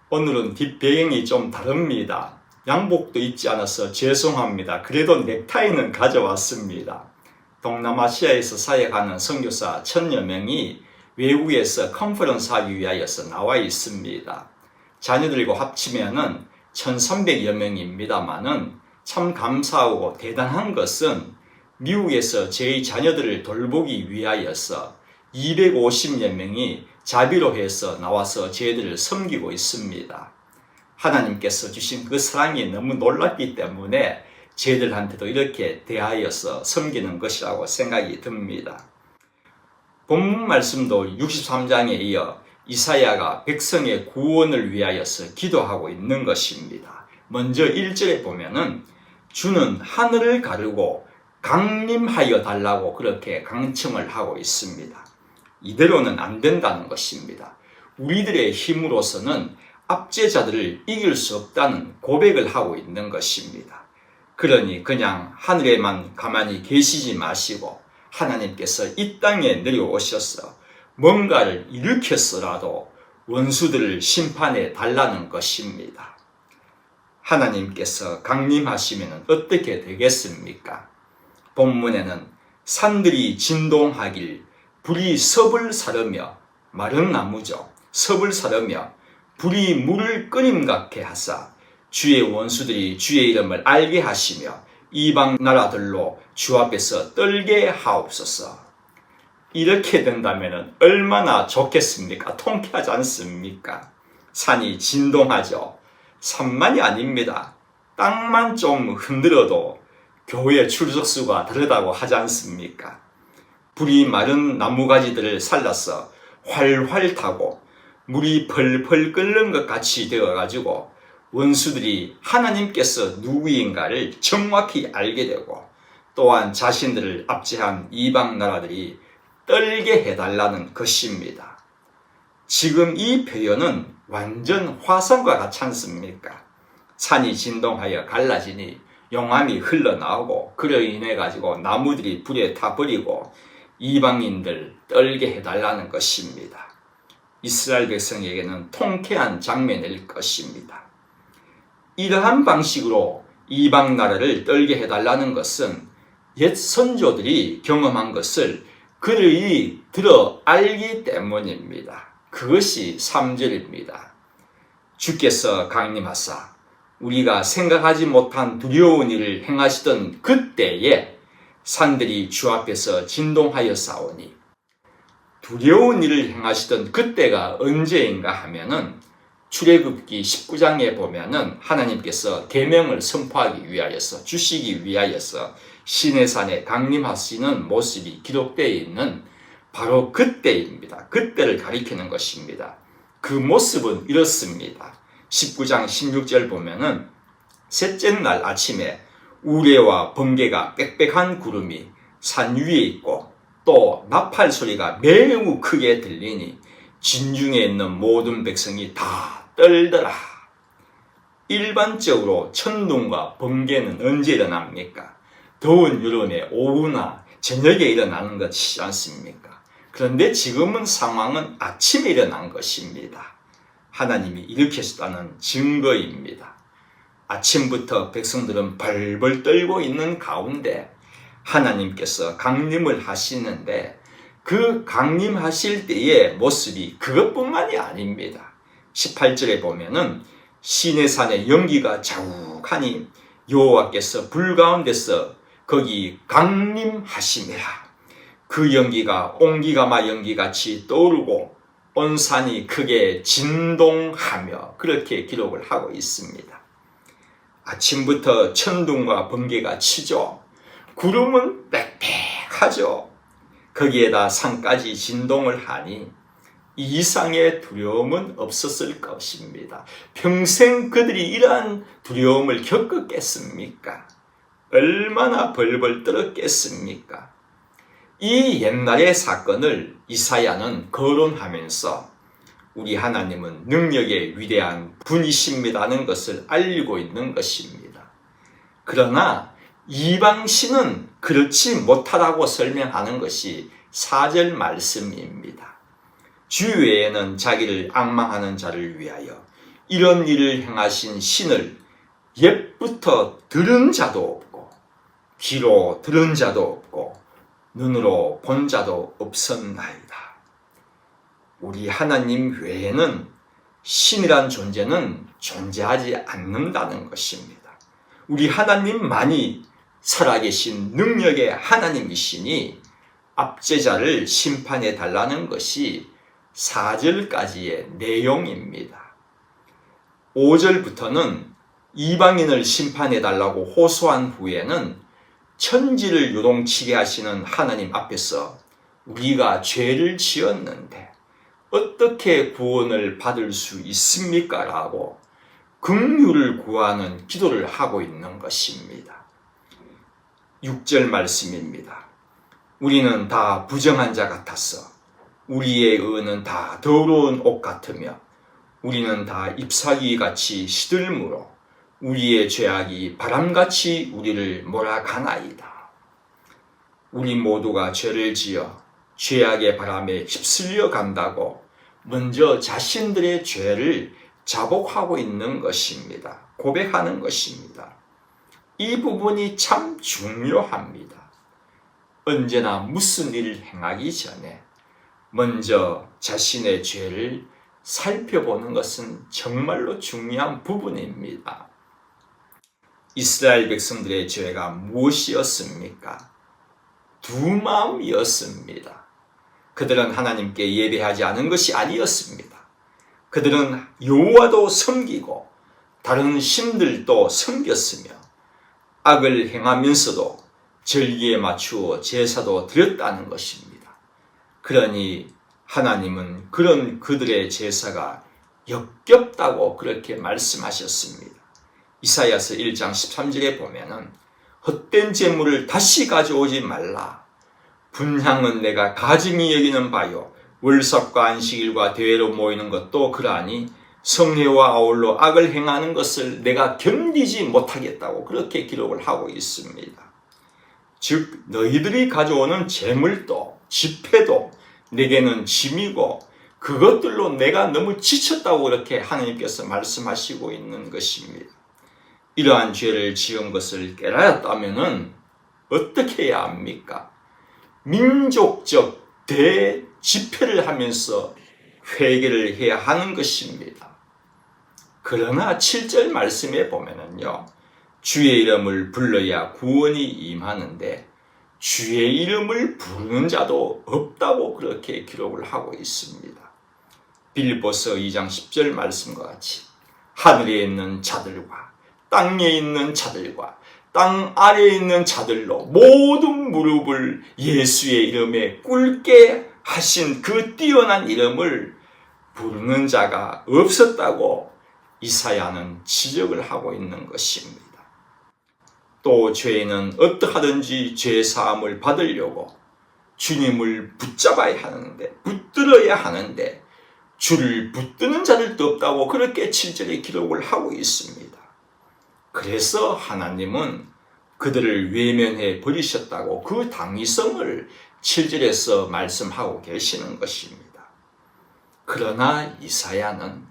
오늘은 뒷배경이 좀 다릅니다. 양복도 입지 않아서 죄송합니다. 그래도 넥타이는 가져왔습니다. 동남아시아에서 사역하는 선교사 1000여 명이 외국에서 컨퍼런스 하기 위하여서 나와 있습니다. 자녀들과 합치면은 1300여 명입니다만은 참 감사하고 대단한 것은 미국에서 저희 자녀들을 돌보기 위하여서 250여 명이 자비로 해서 나와서 저희들을 섬기고 있습니다. 하나님께서 주신 그 사랑이 너무 놀랍기 때문에 저희들한테도 이렇게 대하여서 섬기는 것이라고 생각이 듭니다. 본문 말씀도 63장에 이어 이사야가 백성의 구원을 위하여서 기도하고 있는 것입니다. 먼저 1절에 보면은 주는 하늘을 가르고 강림하여 달라고 그렇게 강청을 하고 있습니다. 이대로는 안 된다는 것입니다. 우리들의 힘으로서는 압제자들을 이길 수 없다는 고백을 하고 있는 것입니다. 그러니 그냥 하늘에만 가만히 계시지 마시고 하나님께서 이 땅에 내려오셔서 뭔가를 일으켜서라도 원수들을 심판해 달라는 것입니다. 하나님께서 강림하시면 어떻게 되겠습니까? 본문에는 산들이 진동하길 불이 섭을 사르며, 마른 나무죠. 섭을 사르며 불이 물을 끓임같게 하사 주의 원수들이 주의 이름을 알게 하시며 이방 나라들로 주 앞에서 떨게 하옵소서. 이렇게 된다면 얼마나 좋겠습니까? 통쾌하지 않습니까? 산이 진동하죠. 산만이 아닙니다. 땅만 좀 흔들어도 교회 출석수가 다르다고 하지 않습니까? 불이 마른 나무가지들을 살라서 활활 타고 물이 펄펄 끓는 것 같이 되어가지고 원수들이 하나님께서 누구인가를 정확히 알게 되고 또한 자신들을 압제한 이방 나라들이 떨게 해달라는 것입니다. 지금 이 표현은 완전 화성과 같지 않습니까? 산이 진동하여 갈라지니 용암이 흘러나오고 그로 인해 가지고 나무들이 불에 타버리고 이방인들 떨게 해달라는 것입니다. 이스라엘 백성에게는 통쾌한 장면일 것입니다. 이러한 방식으로 이방 나라를 떨게 해달라는 것은 옛 선조들이 경험한 것을 그들이 들어 알기 때문입니다. 그것이 3절입니다. 주께서 강림하사 우리가 생각하지 못한 두려운 일을 행하시던 그때에 산들이 주 앞에서 진동하여 싸우니, 두려운 일을 행하시던 그때가 언제인가 하면은 출애굽기 19장에 보면은 하나님께서 계명을 선포하기 위하여서 주시기 위하여서 시내산에 강림하시는 모습이 기록되어 있는 바로 그때입니다. 그때를 가리키는 것입니다. 그 모습은 이렇습니다. 19장 16절 보면은 셋째 날 아침에 우레와 번개가 빽빽한 구름이 산 위에 있고 또 나팔 소리가 매우 크게 들리니 진중에 있는 모든 백성이 다 떨더라. 일반적으로 천둥과 번개는 언제 일어납니까? 더운 여름에 오후나 저녁에 일어나는 것이지 않습니까? 그런데 지금은 상황은 아침에 일어난 것입니다. 하나님이 일으켰다는 증거입니다. 아침부터 백성들은 벌벌 떨고 있는 가운데 하나님께서 강림을 하시는데 그 강림하실 때의 모습이 그것뿐만이 아닙니다. 18절에 보면은 시내산의 연기가 자욱하니 여호와께서 불 가운데서 거기 강림하심이라. 그 연기가 옹기가마 연기같이 떠오르고 온 산이 크게 진동하며 그렇게 기록을 하고 있습니다. 아침부터 천둥과 번개가 치죠. 구름은 빽빽하죠. 거기에다 산까지 진동을 하니 이상의 두려움은 없었을 것입니다. 평생 그들이 이러한 두려움을 겪었겠습니까? 얼마나 벌벌 떨었겠습니까? 이 옛날의 사건을 이사야는 거론하면서 우리 하나님은 능력의 위대한 분이십니다는 것을 알리고 있는 것입니다. 그러나 이방신은 그렇지 못하다고 설명하는 것이 4절 말씀입니다. 주 외에는 자기를 앙망하는 자를 위하여 이런 일을 행하신 신을 옛부터 들은 자도 없고 귀로 들은 자도 없고 눈으로 본 자도 없었나이다. 우리 하나님 외에는 신이란 존재는 존재하지 않는다는 것입니다. 우리 하나님만이 살아계신 능력의 하나님이시니 압제자를 심판해 달라는 것이 4절까지의 내용입니다. 5절부터는 이방인을 심판해 달라고 호소한 후에는 천지를 요동치게 하시는 하나님 앞에서 우리가 죄를 지었는데 어떻게 구원을 받을 수 있습니까? 라고 긍휼을 구하는 기도를 하고 있는 것입니다. 6절 말씀입니다. 우리는 다 부정한 자 같았어. 우리의 의는 다 더러운 옷 같으며 우리는 다 잎사귀같이 시들므로 우리의 죄악이 바람같이 우리를 몰아가나이다. 우리 모두가 죄를 지어 죄악의 바람에 휩쓸려 간다고 먼저 자신들의 죄를 자복하고 있는 것입니다. 고백하는 것입니다. 이 부분이 참 중요합니다. 언제나 무슨 일을 행하기 전에 먼저 자신의 죄를 살펴보는 것은 정말로 중요한 부분입니다. 이스라엘 백성들의 죄가 무엇이었습니까? 두 마음이었습니다. 그들은 하나님께 예배하지 않은 것이 아니었습니다. 그들은 여호와도 섬기고 다른 신들도 섬겼으며 악을 행하면서도 절기에 맞추어 제사도 드렸다는 것입니다. 그러니 하나님은 그런 그들의 제사가 역겹다고 그렇게 말씀하셨습니다. 이사야서 1장 13절에 보면은 헛된 재물을 다시 가져오지 말라. 분향은 내가 가증히 여기는 바요. 월삭과 안식일과 대회로 모이는 것도 그러하니 성례와 아울러 악을 행하는 것을 내가 견디지 못하겠다고 그렇게 기록을 하고 있습니다. 즉 너희들이 가져오는 재물도 집회도 내게는 짐이고 그것들로 내가 너무 지쳤다고 그렇게 하나님께서 말씀하시고 있는 것입니다. 이러한 죄를 지은 것을 깨달았다면 어떻게 해야 합니까? 민족적 대집회를 하면서 회개를 해야 하는 것입니다. 그러나 7절 말씀에 보면은요, 주의 이름을 불러야 구원이 임하는데 주의 이름을 부르는 자도 없다고 그렇게 기록을 하고 있습니다. 빌립보서 2장 10절 말씀과 같이 하늘에 있는 자들과 땅에 있는 자들과 땅 아래에 있는 자들로 모든 무릎을 예수의 이름에 꿇게 하신 그 뛰어난 이름을 부르는 자가 없었다고 이사야는 지적을 하고 있는 것입니다. 또 죄인은 어떠하든지 죄 사함을 받으려고 주님을 붙잡아야 하는데 붙들어야 하는데 주를 붙드는 자들도 없다고 그렇게 7절에 기록을 하고 있습니다. 그래서 하나님은 그들을 외면해 버리셨다고 그 당위성을 7절에서 말씀하고 계시는 것입니다. 그러나 이사야는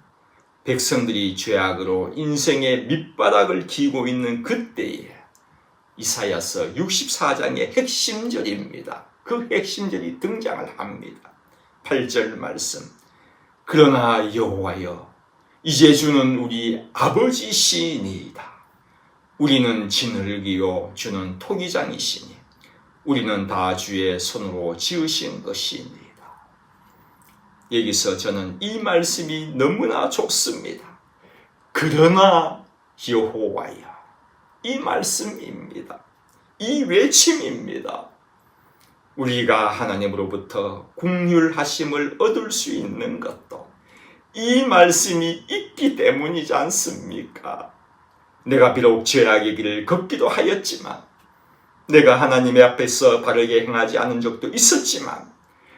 백성들이 죄악으로 인생의 밑바닥을 기고 있는 그때에 이사야서 64장의 핵심절입니다. 그 핵심절이 등장을 합니다. 8절 말씀. 그러나 여호와여, 이제 주는 우리 아버지시니이다. 우리는 진흙이요 주는 토기장이시니 우리는 다 주의 손으로 지으신 것이니이다. 여기서 저는 이 말씀이 너무나 좋습니다. 그러나 여호와여, 이 말씀입니다. 이 외침입니다. 우리가 하나님으로부터 긍휼하심을 얻을 수 있는 것도 이 말씀이 있기 때문이지 않습니까? 내가 비록 죄악의 길을 걷기도 하였지만, 내가 하나님의 앞에서 바르게 행하지 않은 적도 있었지만,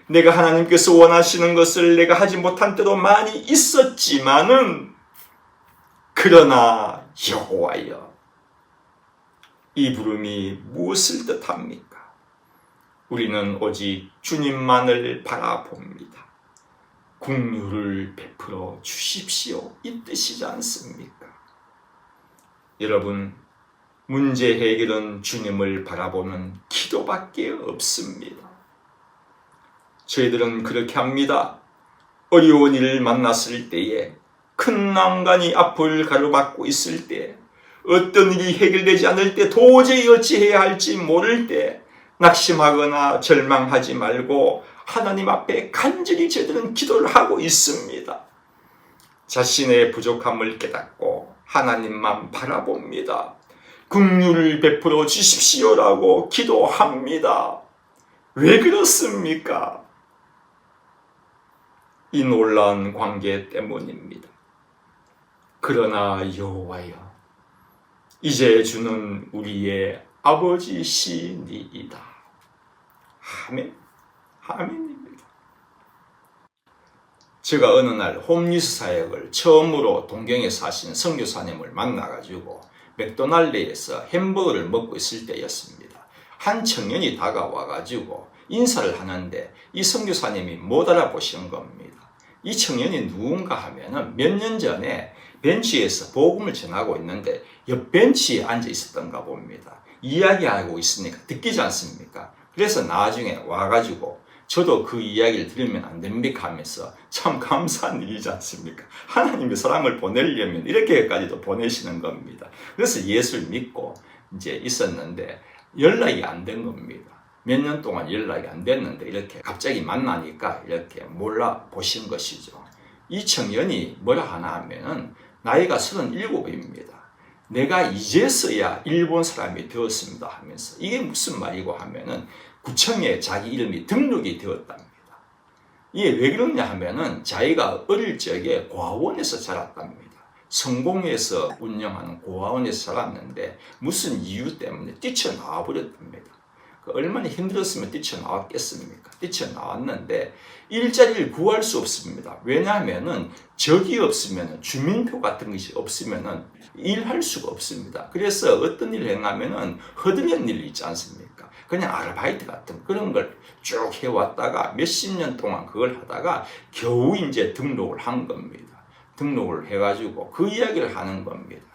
내가 하나님께서 원하시는 것을 내가 하지 못한 때도 많이 있었지만은, 그러나 여호와여, 이 부름이 무엇을 뜻합니까? 우리는 오직 주님만을 바라봅니다. 긍휼을 베풀어 주십시오. 이 뜻이지 않습니까? 여러분, 문제 해결은 주님을 바라보는 기도밖에 없습니다. 저희들은 그렇게 합니다. 어려운 일을 만났을 때에, 큰 난관이 앞을 가로막고 있을 때, 어떤 일이 해결되지 않을 때, 도저히 어찌해야 할지 모를 때 낙심하거나 절망하지 말고 하나님 앞에 간절히 저희들은 기도를 하고 있습니다. 자신의 부족함을 깨닫고 하나님만 바라봅니다. 긍휼을 베풀어 주십시오라고 기도합니다. 왜 그렇습니까? 이 놀라운 관계 때문입니다. 그러나 여호와여, 이제 주는 우리의 아버지시니이다. 아멘. 아멘입니다. 제가 어느 날 홈리스 사역을 처음으로 동경에 사신 선교사님을 만나가지고 맥도날드에서 햄버거를 먹고 있을 때였습니다. 한 청년이 다가와가지고 인사를 하는데 이 선교사님이 못 알아보시는 겁니다. 이 청년이 누군가 하면은 몇 년 전에 벤치에서 복음을 전하고 있는데 옆 벤치에 앉아 있었던가 봅니다. 이야기하고 있으니까 듣기지 않습니까? 그래서 나중에 와가지고 저도 그 이야기를 들으면 안 됩니까 하면서 참 감사한 일이지 않습니까? 하나님이 사람을 보내려면 이렇게까지도 보내시는 겁니다. 그래서 예수를 믿고 이제 있었는데 연락이 안 된 겁니다. 몇 년 동안 연락이 안 됐는데 이렇게 갑자기 만나니까 이렇게 몰라보신 것이죠. 이 청년이 뭐라 하나 하면은 나이가 37입니다. 내가 이제서야 일본 사람이 되었습니다 하면서 이게 무슨 말이고 하면은 구청에 자기 이름이 등록이 되었답니다. 이게 왜 그러냐 하면은 자기가 어릴 적에 고아원에서 자랐답니다. 성공해서 운영하는 고아원에서 자랐는데 무슨 이유 때문에 뛰쳐나와 버렸답니다. 얼마나 힘들었으면 뛰쳐나왔겠습니까? 뛰쳐나왔는데 일자리를 구할 수 없습니다. 왜냐하면은 적이 없으면 주민표 같은 것이 없으면은 일할 수가 없습니다. 그래서 어떤 일을 행하면은 허드렛 일 있지 않습니까? 그냥 아르바이트 같은 그런 걸 쭉 해왔다가 몇십 년 동안 그걸 하다가 겨우 이제 등록을 한 겁니다. 등록을 해가지고 그 이야기를 하는 겁니다.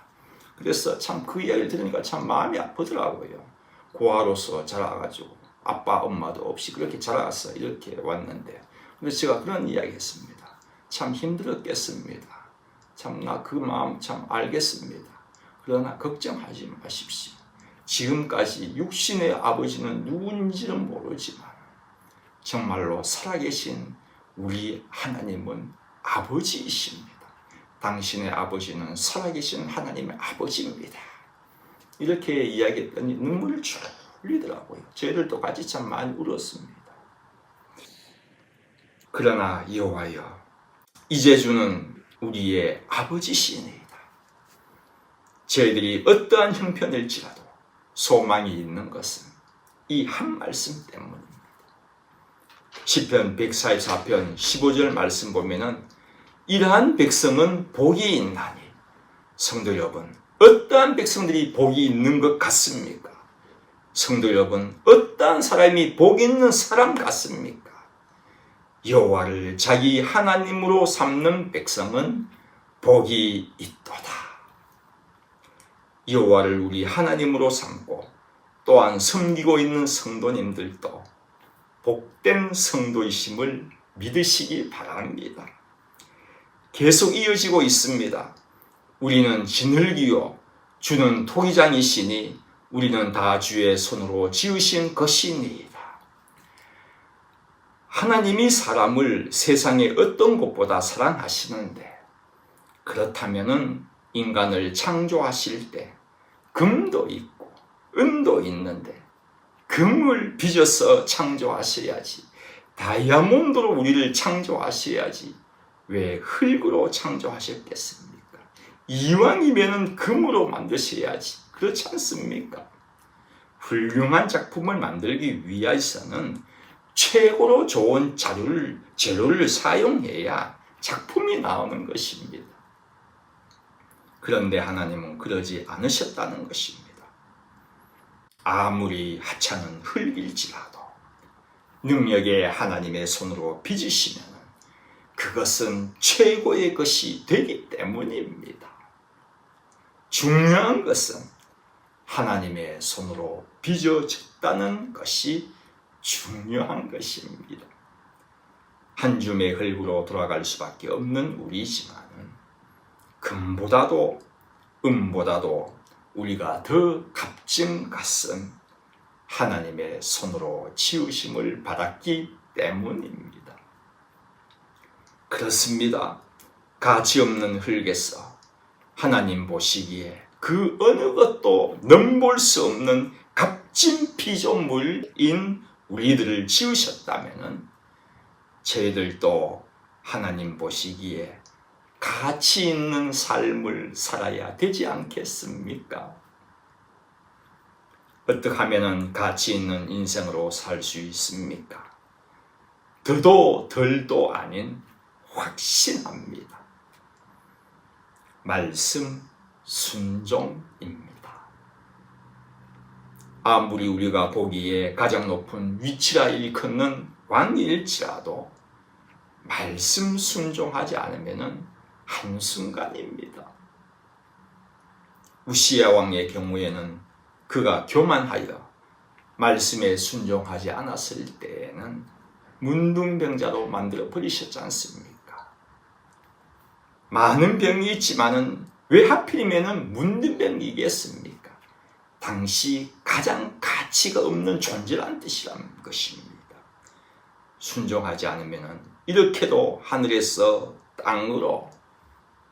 그래서 참 그 이야기를 들으니까 참 마음이 아프더라고요. 고아로서 자라가지고 아빠 엄마도 없이 그렇게 자라서 이렇게 왔는데, 근데 제가 그런 이야기 했습니다. 참 힘들었겠습니다. 참 나 그 마음 참 알겠습니다. 그러나 걱정하지 마십시오. 지금까지 육신의 아버지는 누군지는 모르지만 정말로 살아계신 우리 하나님은 아버지이십니다. 당신의 아버지는 살아계신 하나님의 아버지입니다. 이렇게 이야기했더니 눈물을 쭉 흘리더라고요. 저희들도 같이 참 많이 울었습니다. 그러나 여호와여, 이제 주는 우리의 아버지시니이다. 저희들이 어떠한 형편일지라도 소망이 있는 것은 이 한 말씀 때문입니다. 시편 144편 15절 말씀 보면은 이러한 백성은 복이 있나니, 성도 여러분, 어떠한 백성들이 복이 있는 것 같습니까? 성도 여러분, 어떠한 사람이 복 있는 사람 같습니까? 여호와를 자기 하나님으로 삼는 백성은 복이 있도다. 여호와를 우리 하나님으로 삼고 또한 섬기고 있는 성도님들도 복된 성도이심을 믿으시기 바랍니다. 계속 이어지고 있습니다. 우리는 지늘기요 주는 토기장이시니 우리는 다 주의 손으로 지으신 것이니이다. 하나님이 사람을 세상의 어떤 것보다 사랑하시는데, 그렇다면은 인간을 창조하실 때 금도 있고 은도 있는데 금을 빚어서 창조하셔야지, 다이아몬드로 우리를 창조하셔야지 왜 흙으로 창조하셨겠습니까? 이왕이면은 금으로 만드셔야지, 그렇지 않습니까? 훌륭한 작품을 만들기 위해서는 최고로 좋은 재료를 사용해야 작품이 나오는 것입니다. 그런데 하나님은 그러지 않으셨다는 것입니다. 아무리 하찮은 흙일지라도 능력의 하나님의 손으로 빚으시면 그것은 최고의 것이 되기 때문입니다. 중요한 것은 하나님의 손으로 빚어졌다는 것이 중요한 것입니다. 한 줌의 흙으로 돌아갈 수밖에 없는 우리지만은 금보다도 은보다도 우리가 더 값진 것은 하나님의 손으로 지으심을 받았기 때문입니다. 그렇습니다. 가치없는 흙에서 하나님 보시기에 그 어느 것도 넘볼 수 없는 값진 피조물인 우리들을 지으셨다면 저희들도 하나님 보시기에 가치 있는 삶을 살아야 되지 않겠습니까? 어떻게 하면 가치 있는 인생으로 살 수 있습니까? 더도 덜도 아닌 확신합니다. 말씀 순종입니다. 아무리 우리가 보기에 가장 높은 위치라 일컫는 왕일지라도 말씀 순종하지 않으면 한순간입니다. 우시야 왕의 경우에는 그가 교만하여 말씀에 순종하지 않았을 때에는 문둥병자로 만들어 버리셨지 않습니까? 많은 병이 있지만은 왜 하필이면 문둥병이겠습니까? 당시 가장 가치가 없는 존재란 뜻이란 것입니다. 순종하지 않으면 이렇게도 하늘에서 땅으로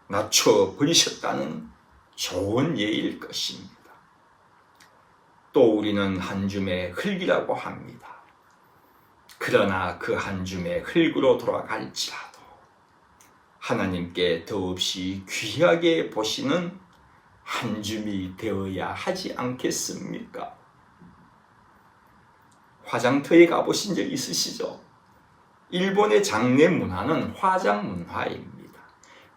낮춰 버리셨다는 좋은 예일 것입니다. 또 우리는 한 줌의 흙이라고 합니다. 그러나 그 한 줌의 흙으로 돌아갈지라도 하나님께 더없이 귀하게 보시는 한 줌이 되어야 하지 않겠습니까? 화장터에 가보신 적 있으시죠? 일본의 장례 문화는 화장 문화입니다.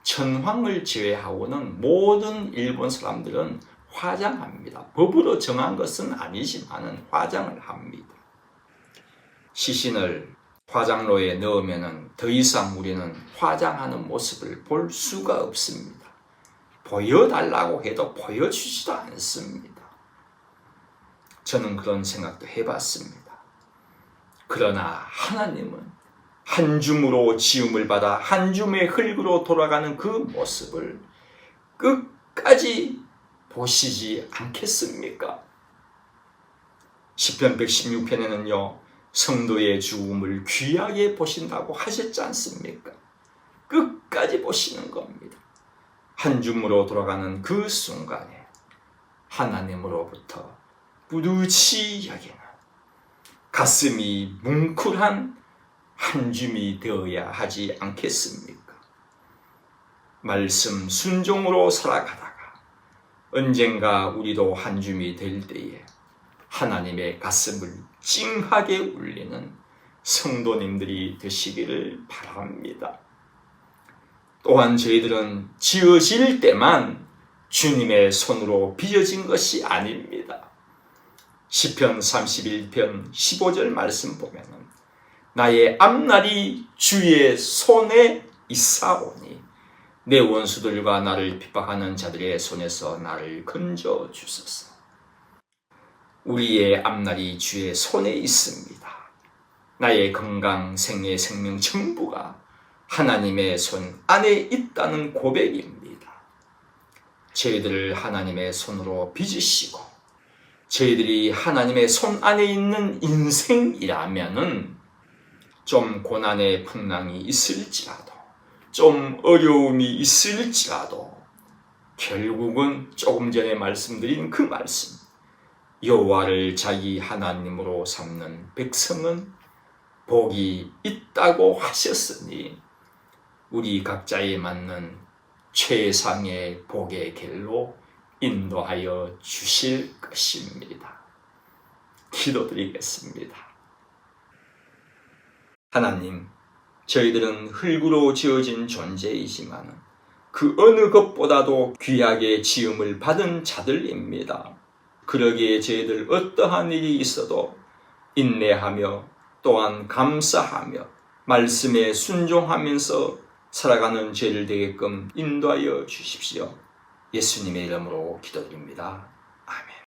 천황을 제외하고는 모든 일본 사람들은 화장합니다. 법으로 정한 것은 아니지만 화장을 합니다. 시신을 화장로에 넣으면 더 이상 우리는 화장하는 모습을 볼 수가 없습니다. 보여달라고 해도 보여주지도 않습니다. 저는 그런 생각도 해봤습니다. 그러나 하나님은 한 줌으로 지음을 받아 한 줌의 흙으로 돌아가는 그 모습을 끝까지 보시지 않겠습니까? 시편 116편에는요, 성도의 죽음을 귀하게 보신다고 하셨지 않습니까? 끝까지 보시는 겁니다. 한 줌으로 돌아가는 그 순간에 하나님으로부터 뿌듯이 여기는 가슴이 뭉클한 한 줌이 되어야 하지 않겠습니까? 말씀 순종으로 살아가다가 언젠가 우리도 한 줌이 될 때에 하나님의 가슴을 찡하게 울리는 성도님들이 되시기를 바랍니다. 또한 저희들은 지어질 때만 주님의 손으로 빚어진 것이 아닙니다. 시편 31편 15절 말씀 보면은 나의 앞날이 주의 손에 있사오니 내 원수들과 나를 핍박하는 자들의 손에서 나를 건져 주소서. 우리의 앞날이 주의 손에 있습니다. 나의 건강, 생애, 생명 전부가 하나님의 손 안에 있다는 고백입니다. 저희들을 하나님의 손으로 빚으시고 저희들이 하나님의 손 안에 있는 인생이라면은 좀 고난의 풍랑이 있을지라도 좀 어려움이 있을지라도 결국은 조금 전에 말씀드린 그 말씀, 여호와를 자기 하나님으로 삼는 백성은 복이 있다고 하셨으니 우리 각자에 맞는 최상의 복의 길로 인도하여 주실 것입니다. 기도드리겠습니다. 하나님, 저희들은 흙으로 지어진 존재이지만 그 어느 것보다도 귀하게 지음을 받은 자들입니다. 그러기에 저희들 어떠한 일이 있어도 인내하며 또한 감사하며 말씀에 순종하면서 살아가는 죄를 되게끔 인도하여 주십시오. 예수님의 이름으로 기도드립니다.